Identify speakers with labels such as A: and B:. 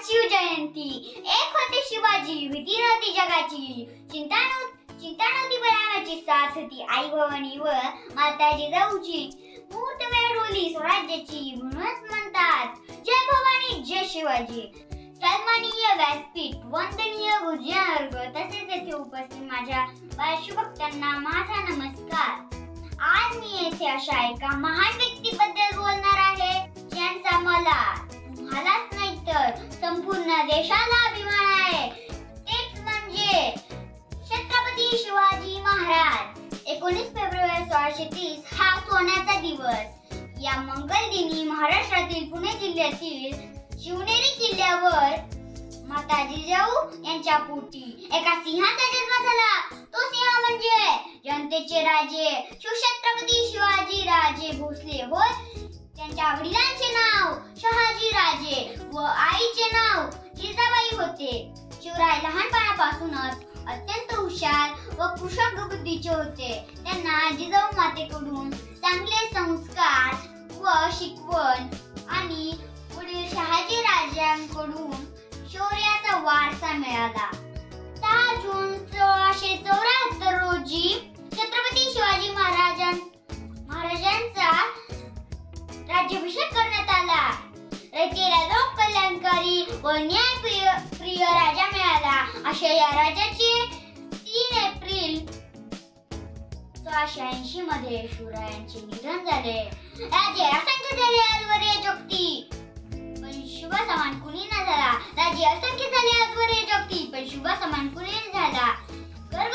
A: आज शिवजयंती. एक होते शिवाजी, भीती नव्हती जगाची, चिंता नव्हती बयानाची, साथ होती आई भवानी व माता जिजाऊची. मुहूर्त वेळ डोली स्वराज्याची, म्हणूनच म्हणतात जय भवानी जय शिवाजी. सन्माननीय व्यासपीठ, वंदनीय गुरुजनवर्ग, तसेच येथे उपस्थित माझ्या शिवभक्तांना माझा नमस्कार. आज मी येथे अशा एका महान व्यक्तीबद्दल बोलणार आहे, ज्यांचा मलाच नाही तर संपूर्ण देशाला अभिमान आहे. तेच म्हणजे छत्रपती शिवाजी महाराज. 19 फेब्रुवारी 1630 हा सोन्याचा दिवस. या मंगल दिनी महाराष्ट्रातील पुणे जिल्ह्यातील शिवनेरी किल्ल्यावर माता जिजाऊ यांच्या पोटी एका सिंहाचा जन्म झाला. तो सिंह म्हणजे जनतेचे राजे शिवछत्रपती शिवाजी राजे भोसले होय. त्यांच्या वडिलांचे नाव शहाजी राजे व आईचे नाव जिजाबाई होते. शिवराय लहानपणापासूनच अत्यंत हुशार व कुशल बुद्धीचे होते. त्यांना जिजाऊ मातेकडून चांगले संस्कार व शिकवण आणि वडील शहाजी राजांकडून शौर्याचा वारसा मिळाला. 6 जून 1674 रोजी छत्रपती शिवाजी महाराजांचा राज्याभिषेक करण्यात आला. रयतेला लोक कल्याणकारी व न्यायप्रिय राजा मिळाला. अशा या राजाचे 3 एप्रिल 1680 मध्ये शिवरायांचे निधन झाले. राजे असंख्य झाले आजवर या जगती, पण शुभ समान कुणी न झाला. राजे असंख्य झाले आजवर या जगती, पण शुभ समान कुणी न झाला. गर्व